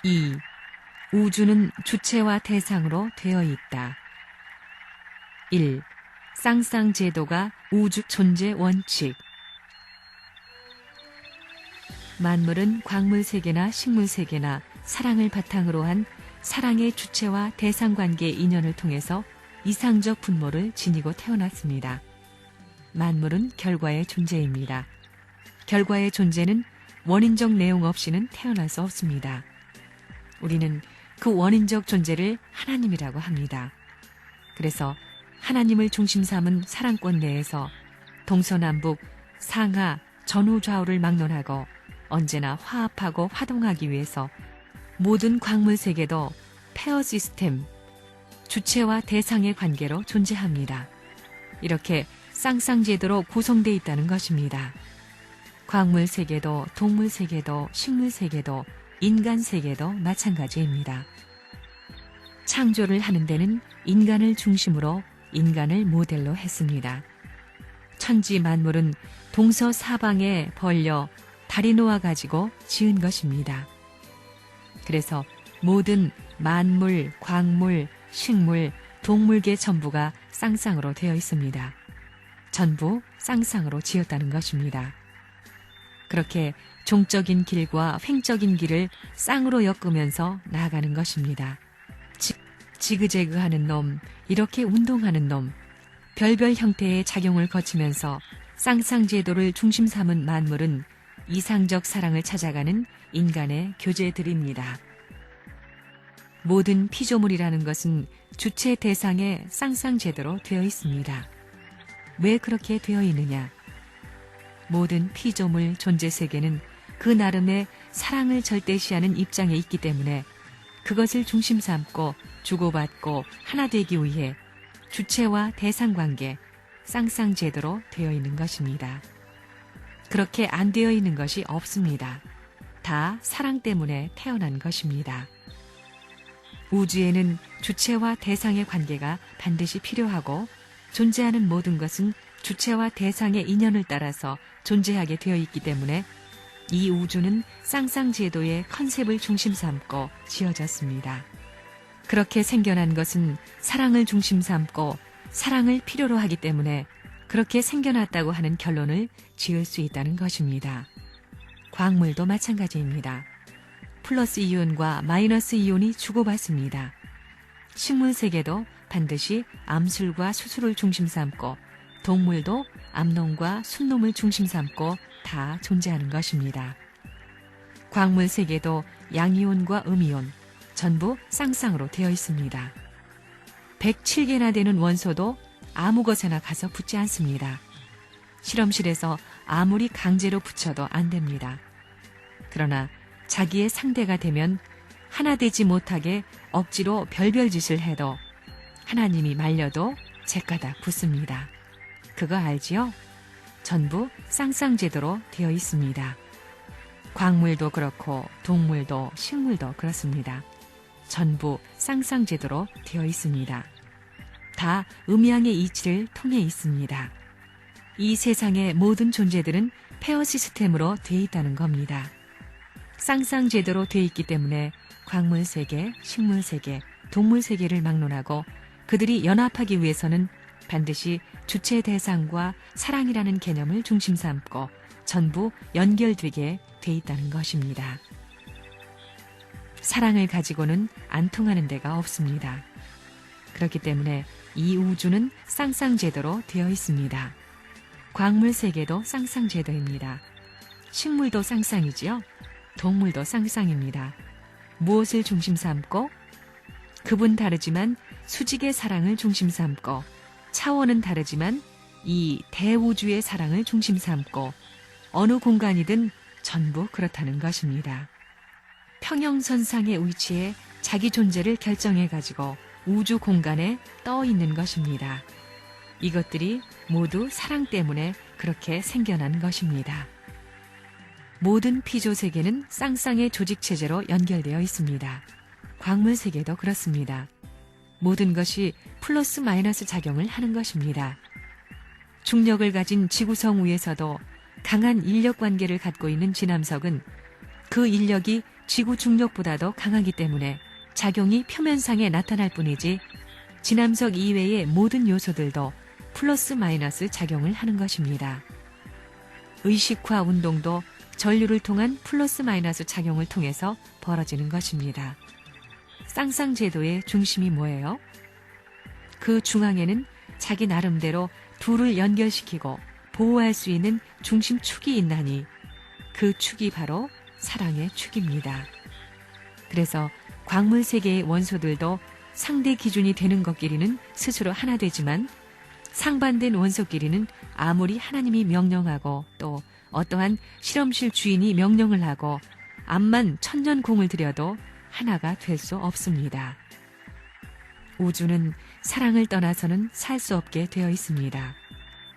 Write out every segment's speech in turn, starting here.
2. 우주는 주체와 대상으로 되어 있다. 1. 쌍쌍제도가 우주 존재 원칙. 만물은 광물 세계나 식물 세계나 사랑을 바탕으로 한 사랑의 주체와 대상 관계의 인연을 통해서 이상적 분모를 지니고 태어났습니다. 만물은 결과의 존재입니다. 결과의 존재는 원인적 내용 없이는 태어날 수 없습니다. 우리는 그 원인적 존재를 하나님이라고 합니다. 그래서 하나님을 중심 삼은 사랑권 내에서 동서남북, 상하, 전후좌우를 막론하고 언제나 화합하고 화동하기 위해서 모든 광물 세계도 페어 시스템, 주체와 대상의 관계로 존재합니다. 이렇게 쌍쌍제도로 구성되어 있다는 것입니다. 광물 세계도 동물 세계도 식물 세계도 인간 세계도 마찬가지입니다. 창조를 하는 데는 인간을 중심으로 인간을 모델로 했습니다. 천지 만물은 동서사방에 벌려 다리 놓아 가지고 지은 것입니다. 그래서 모든 만물, 광물, 식물, 동물계 전부가 쌍쌍으로 되어 있습니다. 전부 쌍쌍으로 지었다는 것입니다. 그렇게 종적인 길과 횡적인 길을 쌍으로 엮으면서 나아가는 것입니다. 지그재그하는 놈, 이렇게 운동하는 놈, 별별 형태의 작용을 거치면서 쌍쌍제도를 중심 삼은 만물은 이상적 사랑을 찾아가는 인간의 교재들입니다. 모든 피조물이라는 것은 주체 대상의 쌍쌍제도로 되어 있습니다. 왜 그렇게 되어 있느냐? 모든 피조물 존재 세계는 그 나름의 사랑을 절대시하는 입장에 있기 때문에 그것을 중심 삼고 주고받고 하나 되기 위해 주체와 대상 관계, 쌍쌍제도로 되어 있는 것입니다. 그렇게 안 되어 있는 것이 없습니다. 다 사랑 때문에 태어난 것입니다. 우주에는 주체와 대상의 관계가 반드시 필요하고 존재하는 모든 것은 주체와 대상의 인연을 따라서 존재하게 되어 있기 때문에 이 우주는 쌍쌍제도의 컨셉을 중심 삼고 지어졌습니다. 그렇게 생겨난 것은 사랑을 중심 삼고 사랑을 필요로 하기 때문에 그렇게 생겨났다고 하는 결론을 지을 수 있다는 것입니다. 광물도 마찬가지입니다. 플러스 이온과 마이너스 이온이 주고받습니다. 식물 세계도 반드시 암술과 수술을 중심 삼고 동물도 암놈과 순놈을 중심 삼고 다 존재하는 것입니다. 광물 세계도 양이온과 음이온 전부 쌍쌍으로 되어 있습니다. 107개나 되는 원소도 아무 것에나 가서 붙지 않습니다. 실험실에서 아무리 강제로 붙여도 안 됩니다. 그러나 자기의 상대가 되면 하나 되지 못하게 억지로 별별 짓을 해도 하나님이 말려도 제까닥 붙습니다. 그거 알지요? 전부 쌍쌍제도로 되어 있습니다. 광물도 그렇고 동물도 식물도 그렇습니다. 전부 쌍쌍제도로 되어 있습니다. 다 음양의 이치를 통해 있습니다. 이 세상의 모든 존재들은 페어 시스템으로 되어 있다는 겁니다. 쌍쌍제도로 되어 있기 때문에 광물 세계, 식물 세계, 동물 세계를 막론하고 그들이 연합하기 위해서는 반드시 주체 대상과 사랑이라는 개념을 중심 삼고 전부 연결되게 돼 있다는 것입니다. 사랑을 가지고는 안 통하는 데가 없습니다. 그렇기 때문에 이 우주는 쌍쌍제도로 되어 있습니다. 광물 세계도 쌍쌍제도입니다. 식물도 쌍쌍이지요. 동물도 쌍쌍입니다. 무엇을 중심 삼고? 급은 다르지만 수직의 사랑을 중심 삼고 차원은 다르지만 이 대우주의 사랑을 중심 삼고 어느 공간이든 전부 그렇다는 것입니다. 평형선상의 위치에 자기 존재를 결정해가지고 우주 공간에 떠 있는 것입니다. 이것들이 모두 사랑 때문에 그렇게 생겨난 것입니다. 모든 피조 세계는 쌍쌍의 조직체제로 연결되어 있습니다. 광물 세계도 그렇습니다. 모든 것이 플러스 마이너스 작용을 하는 것입니다. 중력을 가진 지구성 위에서도 강한 인력 관계를 갖고 있는 진암석은 그 인력이 지구 중력보다도 강하기 때문에 작용이 표면상에 나타날 뿐이지 진암석 이외의 모든 요소들도 플러스 마이너스 작용을 하는 것입니다. 의식화 운동도 전류를 통한 플러스 마이너스 작용을 통해서 벌어지는 것입니다. 쌍쌍제도의 중심이 뭐예요? 그 중앙에는 자기 나름대로 둘을 연결시키고 보호할 수 있는 중심축이 있나니 그 축이 바로 사랑의 축입니다. 그래서 광물 세계의 원소들도 상대 기준이 되는 것끼리는 스스로 하나 되지만 상반된 원소끼리는 아무리 하나님이 명령하고 또 어떠한 실험실 주인이 명령을 하고 암만 천년공을 들여도 하나가 될 수 없습니다. 우주는 사랑을 떠나서는 살 수 없게 되어 있습니다.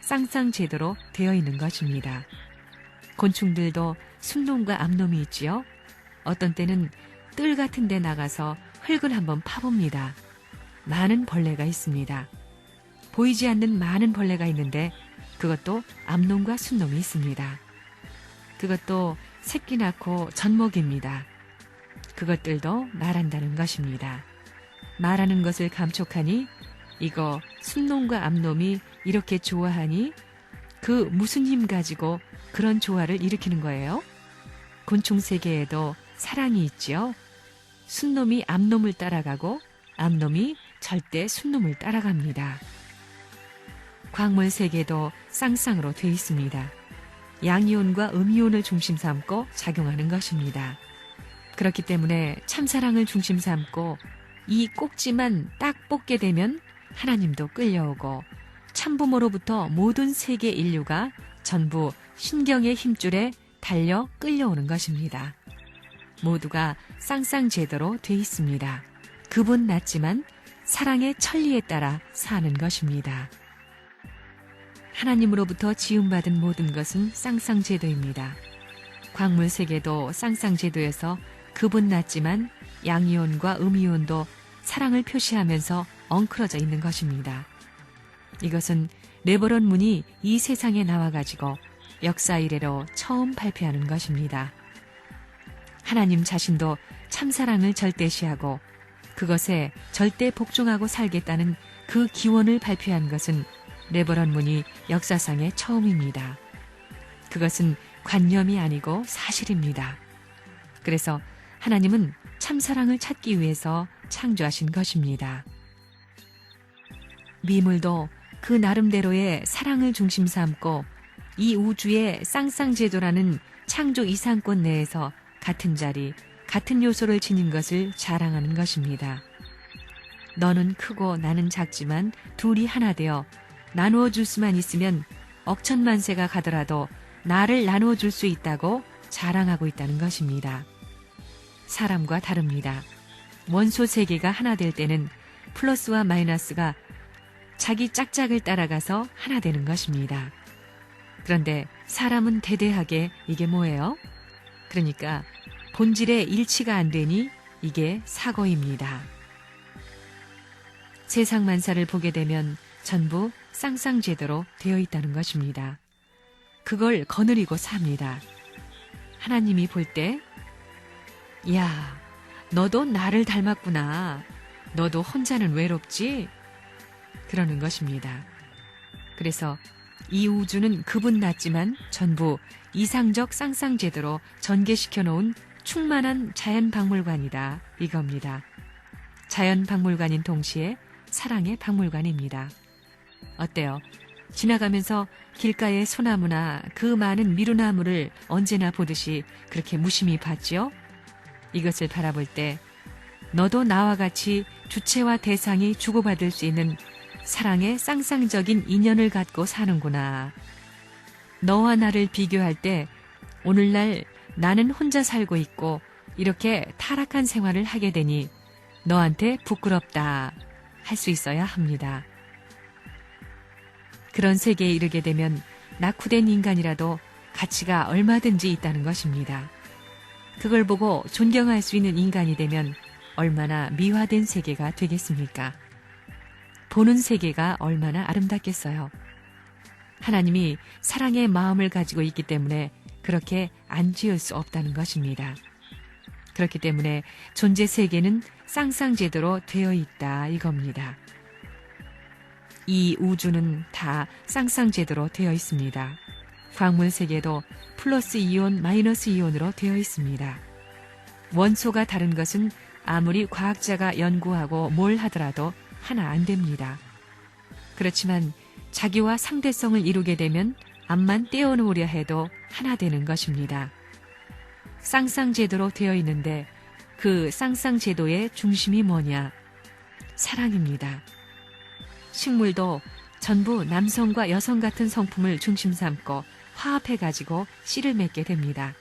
쌍쌍제도로 되어 있는 것입니다. 곤충들도 순놈과 암놈이 있지요. 어떤 때는 뜰 같은 데 나가서 흙을 한번 파봅니다. 많은 벌레가 있습니다. 보이지 않는 많은 벌레가 있는데 그것도 암놈과 순놈이 있습니다. 그것도 새끼 낳고 젖먹입니다. 그것들도 말한다는 것입니다. 말하는 것을 감촉하니 이거 순놈과 암놈이 이렇게 좋아하니 그 무슨 힘 가지고 그런 조화를 일으키는 거예요? 곤충 세계에도 사랑이 있지요. 순놈이 암놈을 따라가고 암놈이 절대 순놈을 따라갑니다. 광물 세계도 쌍쌍으로 되어 있습니다. 양이온과 음이온을 중심 삼고 작용하는 것입니다. 그렇기 때문에 참사랑을 중심 삼고 이 꼭지만 딱 뽑게 되면 하나님도 끌려오고 참부모로부터 모든 세계 인류가 전부 신경의 힘줄에 달려 끌려오는 것입니다. 모두가 쌍쌍제도로 돼 있습니다. 급은 낮지만 사랑의 천리에 따라 사는 것입니다. 하나님으로부터 지음받은 모든 것은 쌍쌍제도입니다. 광물 세계도 쌍쌍제도에서 급은 낮지만 양이온과 음이온도 사랑을 표시하면서 엉클어져 있는 것입니다. 이것은 레버런 문이 이 세상에 나와가지고 역사 이래로 처음 발표하는 것입니다. 하나님 자신도 참사랑을 절대시하고 그것에 절대 복종하고 살겠다는 그 기원을 발표한 것은 레버런 문이 역사상의 처음입니다. 그것은 관념이 아니고 사실입니다. 그래서 하나님은 참사랑을 찾기 위해서 창조하신 것입니다. 미물도 그 나름대로의 사랑을 중심 삼고 이 우주의 쌍쌍제도라는 창조 이상권 내에서 같은 자리, 같은 요소를 지닌 것을 자랑하는 것입니다. 너는 크고 나는 작지만 둘이 하나 되어 나누어 줄 수만 있으면 억천만세가 가더라도 나를 나누어 줄 수 있다고 자랑하고 있다는 것입니다. 사람과 다릅니다. 원소 세계가 하나 될 때는 플러스와 마이너스가 자기 짝짝을 따라가서 하나 되는 것입니다. 그런데 사람은 대대하게 이게 뭐예요? 그러니까 본질의 일치가 안 되니 이게 사고입니다. 세상 만사를 보게 되면 전부 쌍쌍제도로 되어 있다는 것입니다. 그걸 거느리고 삽니다. 하나님이 볼 때, 야, 너도 나를 닮았구나. 너도 혼자는 외롭지? 그러는 것입니다. 그래서 이 우주는 급은 낮지만 전부 이상적 쌍쌍제도로 전개시켜 놓은 충만한 자연박물관이다. 이겁니다. 자연박물관인 동시에 사랑의 박물관입니다. 어때요? 지나가면서 길가의 소나무나 그 많은 미루나무를 언제나 보듯이 그렇게 무심히 봤지요? 이것을 바라볼 때 너도 나와 같이 주체와 대상이 주고받을 수 있는 사랑의 쌍쌍적인 인연을 갖고 사는구나. 너와 나를 비교할 때 오늘날 나는 혼자 살고 있고 이렇게 타락한 생활을 하게 되니 너한테 부끄럽다 할 수 있어야 합니다. 그런 세계에 이르게 되면 낙후된 인간이라도 가치가 얼마든지 있다는 것입니다. 그걸 보고 존경할 수 있는 인간이 되면 얼마나 미화된 세계가 되겠습니까? 보는 세계가 얼마나 아름답겠어요. 하나님이 사랑의 마음을 가지고 있기 때문에 그렇게 안 지을 수 없다는 것입니다. 그렇기 때문에 존재 세계는 쌍쌍제도로 되어 있다 이겁니다. 이 우주는 다 쌍쌍제도로 되어 있습니다. 광물 세계도 플러스 이온, 마이너스 이온으로 되어 있습니다. 원소가 다른 것은 아무리 과학자가 연구하고 뭘 하더라도 하나 안 됩니다. 그렇지만 자기와 상대성을 이루게 되면 앞만 떼어놓으려 해도 하나 되는 것입니다. 쌍쌍제도로 되어 있는데 그 쌍쌍제도의 중심이 뭐냐? 사랑입니다. 식물도 전부 남성과 여성 같은 성품을 중심 삼고 화합해가지고 씨를 맺게 됩니다.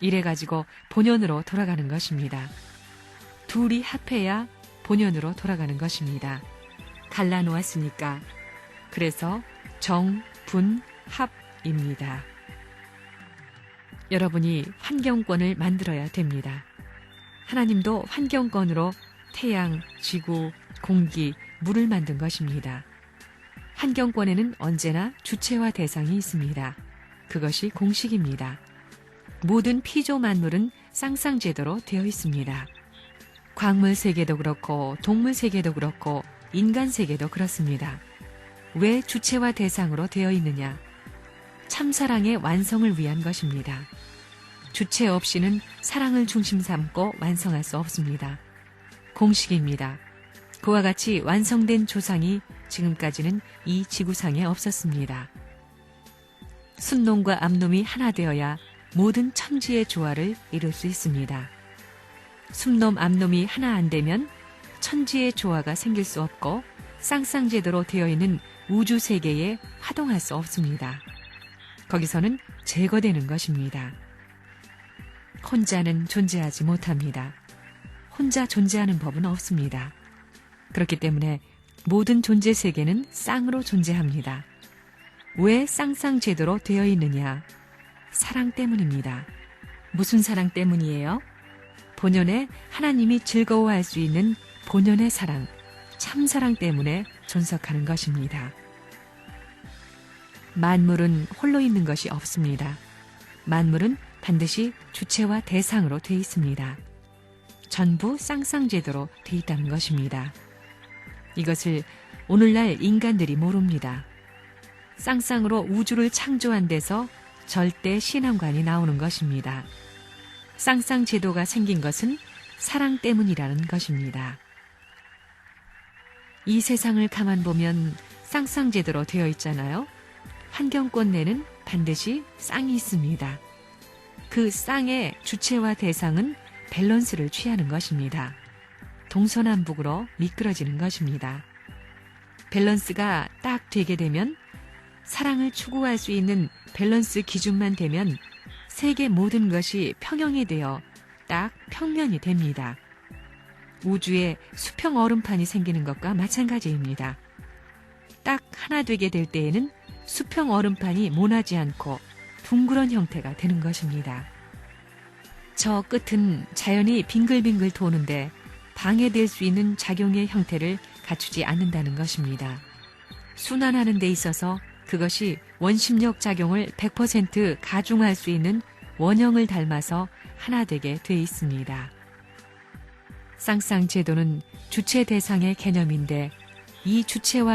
이래가지고 본연으로 돌아가는 것입니다. 둘이 합해야 본연으로 돌아가는 것입니다. 갈라놓았으니까. 그래서 정, 분, 합입니다. 여러분이 환경권을 만들어야 됩니다. 하나님도 환경권으로 태양, 지구, 공기, 물을 만든 것입니다. 환경권에는 언제나 주체와 대상이 있습니다. 그것이 공식입니다. 모든 피조 만물은 쌍쌍제도로 되어 있습니다. 광물 세계도 그렇고 동물 세계도 그렇고 인간 세계도 그렇습니다. 왜 주체와 대상으로 되어 있느냐? 참사랑의 완성을 위한 것입니다. 주체 없이는 사랑을 중심 삼고 완성할 수 없습니다. 공식입니다. 그와 같이 완성된 조상이 지금까지는 이 지구상에 없었습니다. 순놈과 암놈이 하나 되어야 모든 천지의 조화를 이룰 수 있습니다. 순놈, 암놈이 하나 안 되면 천지의 조화가 생길 수 없고 쌍쌍제도로 되어 있는 우주 세계에 화동할 수 없습니다. 거기서는 제거되는 것입니다. 혼자는 존재하지 못합니다. 혼자 존재하는 법은 없습니다. 그렇기 때문에 모든 존재 세계는 쌍으로 존재합니다. 왜 쌍쌍제도로 되어 있느냐? 사랑 때문입니다. 무슨 사랑 때문이에요? 본연의 하나님이 즐거워할 수 있는 본연의 사랑, 참사랑 때문에 존속하는 것입니다. 만물은 홀로 있는 것이 없습니다. 만물은 반드시 주체와 대상으로 되어 있습니다. 전부 쌍쌍제도로 되어 있다는 것입니다. 이것을 오늘날 인간들이 모릅니다. 쌍쌍으로 우주를 창조한 데서 절대 신앙관이 나오는 것입니다. 쌍쌍제도가 생긴 것은 사랑 때문이라는 것입니다. 이 세상을 가만 보면 쌍쌍제도로 되어 있잖아요. 환경권 내는 반드시 쌍이 있습니다. 그 쌍의 주체와 대상은 밸런스를 취하는 것입니다. 동서남북으로 미끄러지는 것입니다. 밸런스가 딱 되게 되면 사랑을 추구할 수 있는 밸런스 기준만 되면 세계 모든 것이 평형이 되어 딱 평면이 됩니다. 우주에 수평 얼음판이 생기는 것과 마찬가지입니다. 딱 하나 되게 될 때에는 수평 얼음판이 모나지 않고 둥그런 형태가 되는 것입니다. 저 끝은 자연이 빙글빙글 도는데 방해될 수 있는 작용의 형태를 갖추지 않는다는 것입니다. 순환하는 데 있어서 그것이 원심력 작용을 100% 가중할 수 있는 원형을 닮아서 하나 되게 돼 있습니다. 쌍쌍제도는 주체 대상의 개념인데 이 주체와